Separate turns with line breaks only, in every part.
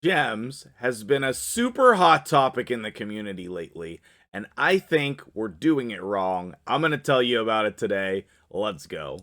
Gems has been a super hot topic in the community lately, and I think we're doing it wrong. I'm going to tell you about it today. Let's go.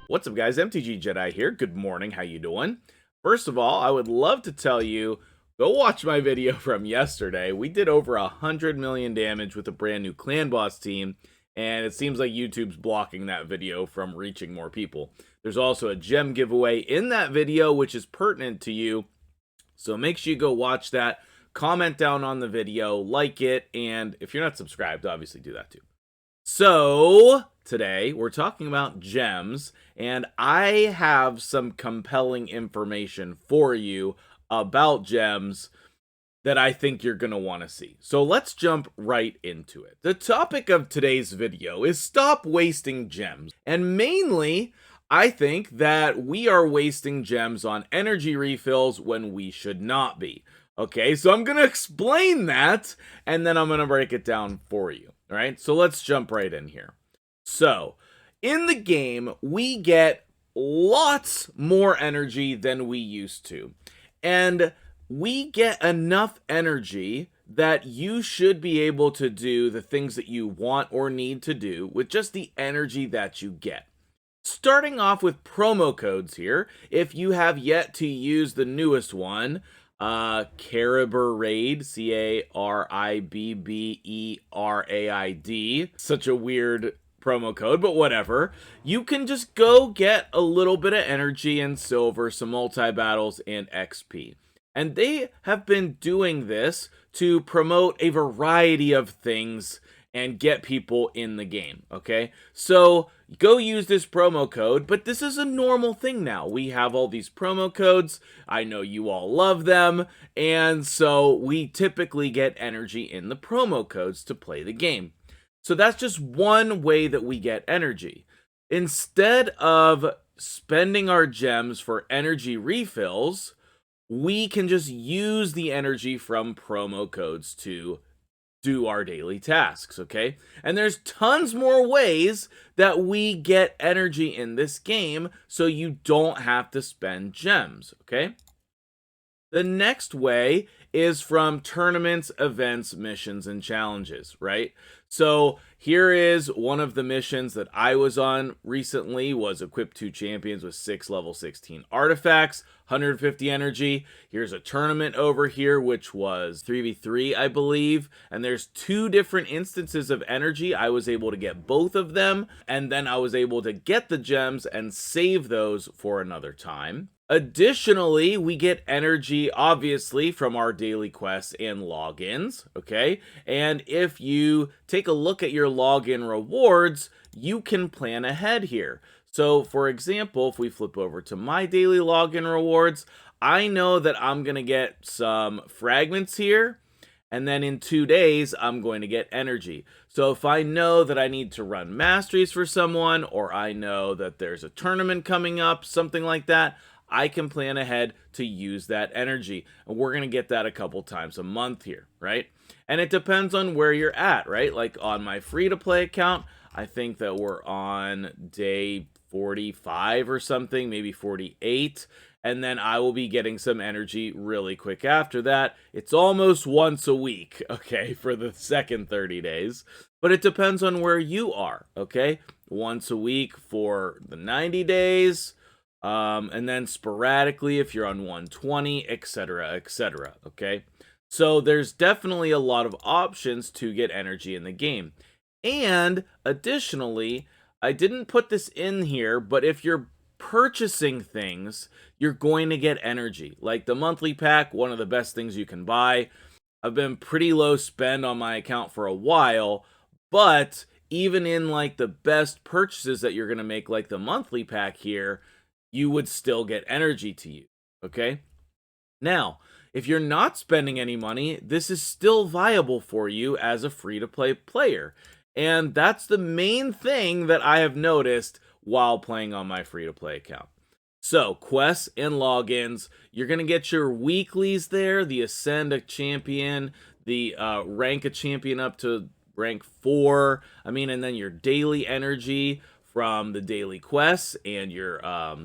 What's up, guys? MtgJedi here. Good morning. How you doing? First of all, I would love to tell you, go watch my video from yesterday. We did over 100 million damage with a brand new clan boss team, and it seems like YouTube's blocking that video from reaching more people. There's also a gem giveaway in that video, which is pertinent to you, so make sure you go watch that. Comment down on the video, like it, and if you're not subscribed, obviously do that too. So, today we're talking about gems, and I have some compelling information for you about gems that I think you're going to want to see. So let's jump right into it. The topic of today's video is stop wasting gems. And mainly, I think that we are wasting gems on energy refills when we should not be. Okay, so I'm going to explain that, and then I'm going to break it down for you. All right, so let's jump right in here. So, in the game, we get lots more energy than we used to. And we get enough energy that you should be able to do the things that you want or need to do with just the energy that you get. Starting off with promo codes here, if you have yet to use the newest one, Caribberaid, Caribberaid, such a weird promo code, but whatever. You can just go get a little bit of energy and silver, some multi-battles, and XP. And they have been doing this to promote a variety of things and get people in the game, okay? So go use this promo code, but this is a normal thing now. We have all these promo codes. I know you all love them, and so we typically get energy in the promo codes to play the game. So that's just one way that we get energy. Instead of spending our gems for energy refills, we can just use the energy from promo codes to do our daily tasks, okay? And there's tons more ways that we get energy in this game, so you don't have to spend gems, okay? The next way is from tournaments, events, missions, and challenges, right? So here is one of the missions that I was on recently, was equip 2 champions with 6 level 16 artifacts, 150 energy. Here's a tournament over here, which was 3v3, I believe. And there's 2 different instances of energy. I was able to get both of them, and then I was able to get the gems and save those for another time. Additionally, we get energy, obviously, from our daily quests and logins, okay? And if you take a look at your login rewards, you can plan ahead here. So, for example, if we flip over to my daily login rewards, I know that I'm going to get some fragments here, and then in 2 days, I'm going to get energy. So if I know that I need to run masteries for someone, or I know that there's a tournament coming up, something like that, I can plan ahead to use that energy. And we're going to get that a couple times a month here, right? And it depends on where you're at, right? Like on my free-to-play account, I think that we're on day 45 or something, maybe 48. And then I will be getting some energy really quick after that. It's almost once a week, okay, for the second 30 days. But it depends on where you are, okay? Once a week for the 90 days. And then sporadically if you're on 120, etc., etc., okay? So there's definitely a lot of options to get energy in the game. And additionally, I didn't put this in here, but if you're purchasing things, you're going to get energy. Like the monthly pack, one of the best things you can buy. I've been pretty low spend on my account for a while, but even in like the best purchases that you're going to make, like the monthly pack here, you would still get energy to you, okay? Now, if you're not spending any money, this is still viable for you as a free-to-play player. And that's the main thing that I have noticed while playing on my free-to-play account. So, quests and logins, you're going to get your weeklies there, the Ascend a Champion, the rank a champion up to rank 4, and then your daily energy from the daily quests and your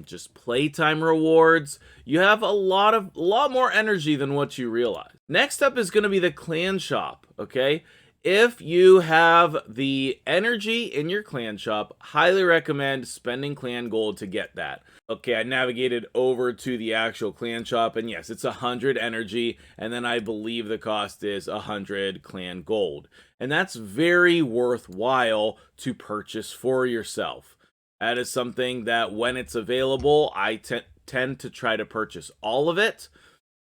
just playtime rewards. You have a lot more energy than what you realize. Next up is going to be the clan shop, okay? If you have the energy in your clan shop, highly recommend spending clan gold to get that. Okay, I navigated over to the actual clan shop, and yes, it's 100 energy, and then I believe the cost is 100 clan gold. And that's very worthwhile to purchase for yourself. That is something that when it's available, I tend to try to purchase all of it,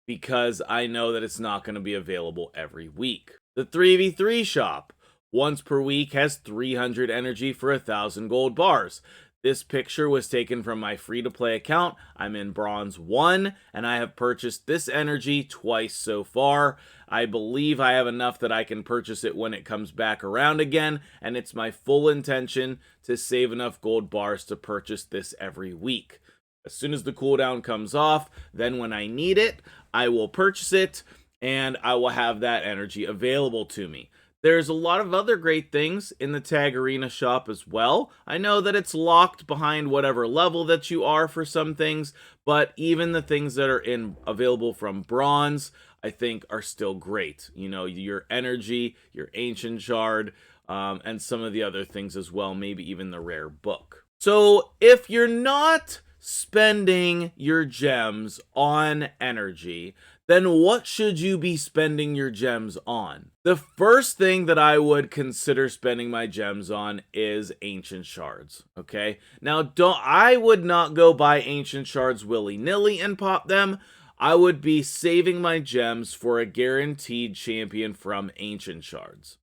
because I know that it's not going to be available every week. The 3v3 shop, once per week, has 300 energy for 1,000 gold bars. This picture was taken from my free-to-play account. I'm in Bronze 1, and I have purchased this energy twice so far. I believe I have enough that I can purchase it when it comes back around again, and it's my full intention to save enough gold bars to purchase this every week. As soon as the cooldown comes off, then when I need it, I will purchase it, and I will have that energy available to me. There's a lot of other great things in the Tag Arena shop as well. I know that it's locked behind whatever level that you are for some things, but even the things that are available from Bronze, I think are still great. You know, your energy, your Ancient Shard, and some of the other things as well, maybe even the rare book. So if you're not spending your gems on energy, then what should you be spending your gems on? The first thing that I would consider spending my gems on is Ancient Shards, okay? Now, I would not go buy Ancient Shards willy-nilly and pop them. I would be saving my gems for a guaranteed champion from Ancient Shards.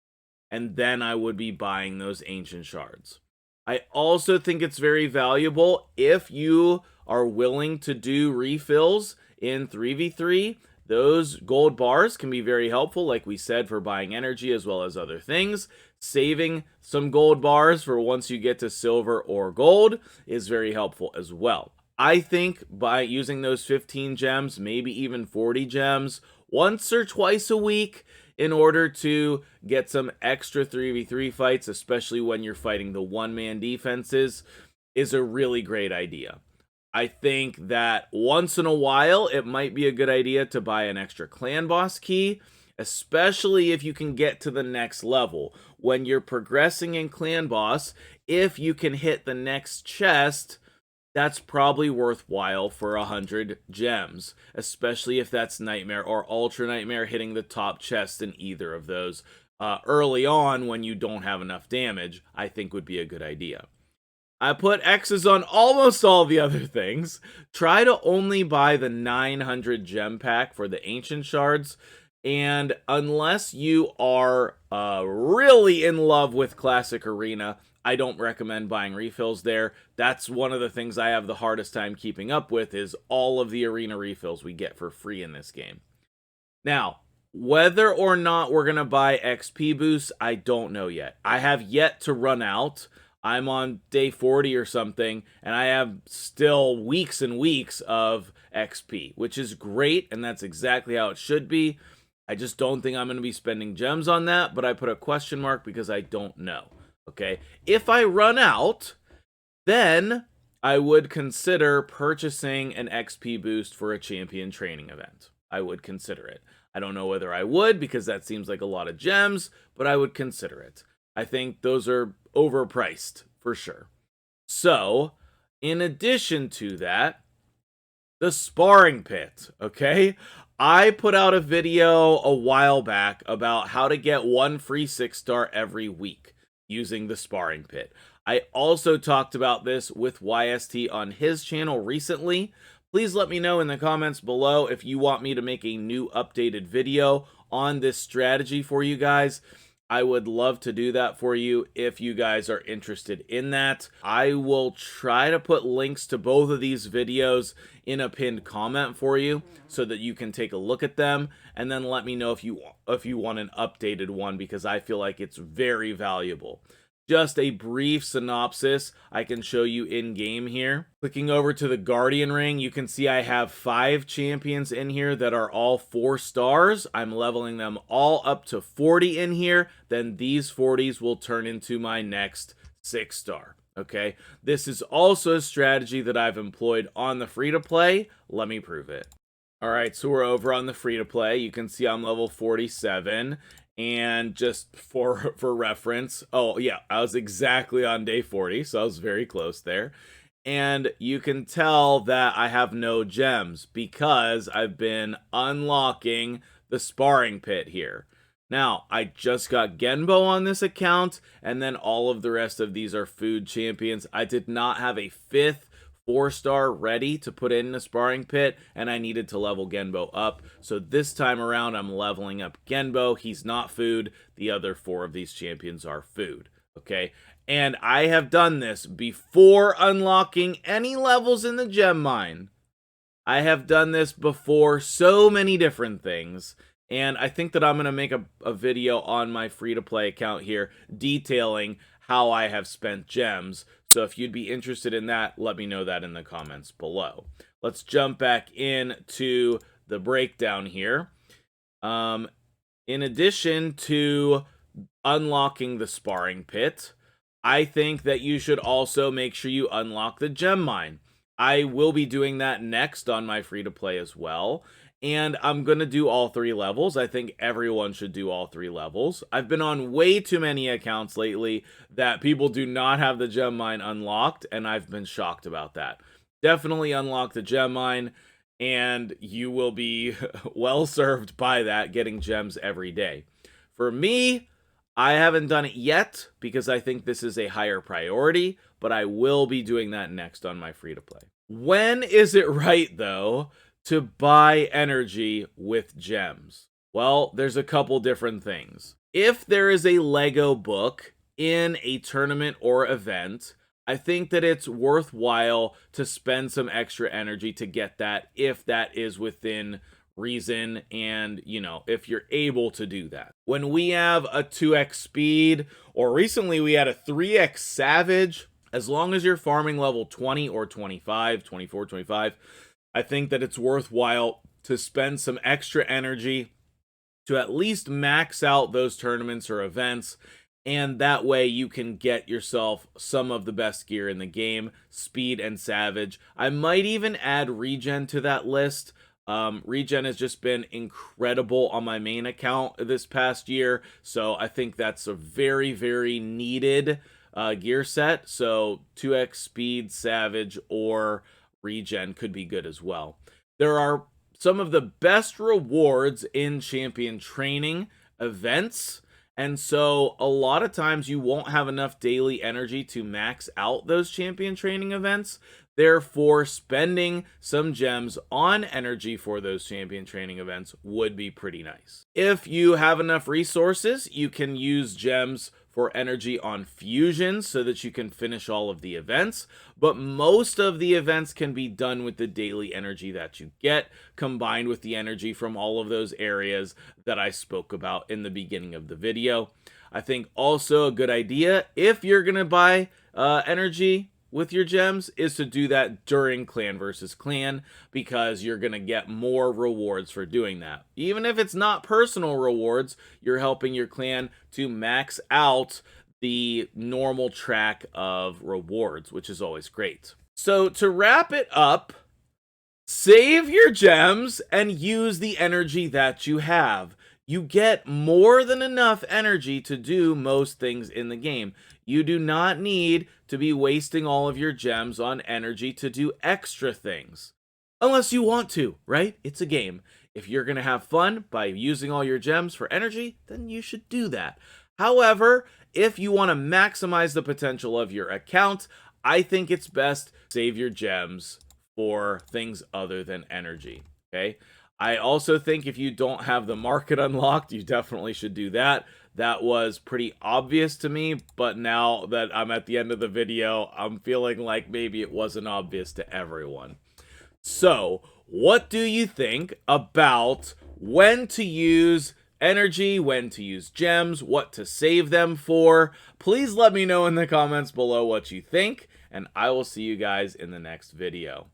And then I would be buying those Ancient Shards. I also think it's very valuable if you are willing to do refills in 3v3. Those gold bars can be very helpful, like we said, for buying energy as well as other things. Saving some gold bars for once you get to silver or gold is very helpful as well. I think by using those 15 gems, maybe even 40 gems, once or twice a week in order to get some extra 3v3 fights, especially when you're fighting the one-man defenses, is a really great idea. I think that once in a while, it might be a good idea to buy an extra clan boss key, especially if you can get to the next level. When you're progressing in clan boss, if you can hit the next chest, that's probably worthwhile for 100 gems, especially if that's Nightmare or Ultra Nightmare hitting the top chest in either of those early on when you don't have enough damage, I think would be a good idea. I put X's on almost all the other things. Try to only buy the 900 gem pack for the Ancient Shards, and unless you are really in love with Classic Arena, I don't recommend buying refills there. That's one of the things I have the hardest time keeping up with, is all of the arena refills we get for free in this game. Now, whether or not we're going to buy XP boosts, I don't know yet. I have yet to run out. I'm on day 40 or something, and I have still weeks and weeks of XP, which is great, and that's exactly how it should be. I just don't think I'm going to be spending gems on that, but I put a question mark because I don't know. Okay, if I run out, then I would consider purchasing an XP boost for a champion training event. I would consider it. I don't know whether I would, because that seems like a lot of gems, but I would consider it. I think those are overpriced for sure. So, in addition to that, the sparring pit, okay? I put out a video a while back about how to get one free 6-star every week using the sparring pit. I also talked about this with YST on his channel recently. Please let me know in the comments below if you want me to make a new updated video on this strategy for you guys. I would love to do that for you if you guys are interested in that. I will try to put links to both of these videos in a pinned comment for you so that you can take a look at them, and then let me know if you want an updated one, because I feel like it's very valuable. Just a brief synopsis I can show you in game here. Clicking over to the Guardian Ring, you can see I have 5 champions in here that are all 4 stars. I'm leveling them all up to 40 in here. Then these 40s will turn into my next 6-star. Okay, this is also a strategy that I've employed on the free-to-play. Let me prove it. All right, so we're over on the free-to-play. You can see I'm level 47, and just for reference, oh yeah, I was exactly on day 40, so I was very close there. And you can tell that I have no gems because I've been unlocking the sparring pit here. Now, I just got Genbo on this account, and then all of the rest of these are food champions. I did not have a 5th 4-star ready to put in the sparring pit, and I needed to level Genbo up. So this time around, I'm leveling up Genbo. He's not food. The other 4 of these champions are food. Okay, and I have done this before unlocking any levels in the gem mine. I have done this before so many different things, and I think that I'm going to make a video on my free-to-play account here detailing how I have spent gems. So if you'd be interested in that, let me know that in the comments below. Let's jump back into the breakdown here. In addition to unlocking the sparring pit, I think that you should also make sure you unlock the gem mine. I will be doing that next on my free-to-play as well, and I'm going to do all 3 levels. I think everyone should do all 3 levels. I've been on way too many accounts lately that people do not have the gem mine unlocked, and I've been shocked about that. Definitely unlock the gem mine, and you will be well served by that, getting gems every day. For me, I haven't done it yet because I think this is a higher priority, but I will be doing that next on my free-to-play. When is it right, though, to buy energy with gems? Well, there's a couple different things. If there is a Lego book in a tournament or event, I think that it's worthwhile to spend some extra energy to get that if that is within reason and, you know, if you're able to do that. When we have a 2x speed, or recently we had a 3x savage, as long as you're farming level 20 or 25, 24, 25, I think that it's worthwhile to spend some extra energy to at least max out those tournaments or events, and that way you can get yourself some of the best gear in the game, speed and savage. I might even add regen to that list. Regen has just been incredible on my main account this past year, so I think that's a very, very needed gear set. So 2x speed, savage, or regen could be good as well. There are some of the best rewards in champion training events, and so a lot of times you won't have enough daily energy to max out those champion training events. Therefore, spending some gems on energy for those champion training events would be pretty nice. If you have enough resources, you can use gems for energy on fusions so that you can finish all of the events, but most of the events can be done with the daily energy that you get, combined with the energy from all of those areas that I spoke about in the beginning of the video. I think also a good idea, if you're gonna buy energy with your gems, is to do that during clan versus clan, because you're going to get more rewards for doing that. Even if it's not personal rewards, you're helping your clan to max out the normal track of rewards, which is always great. So to wrap it up, save your gems and use the energy that you have. You get more than enough energy to do most things in the game. You do not need to be wasting all of your gems on energy to do extra things. Unless you want to, right? It's a game. If you're going to have fun by using all your gems for energy, then you should do that. However, if you want to maximize the potential of your account, I think it's best to save your gems for things other than energy, okay? I also think if you don't have the market unlocked, you definitely should do that. That was pretty obvious to me, but now that I'm at the end of the video, I'm feeling like maybe it wasn't obvious to everyone. So, what do you think about when to use energy, when to use gems, what to save them for? Please let me know in the comments below what you think, and I will see you guys in the next video.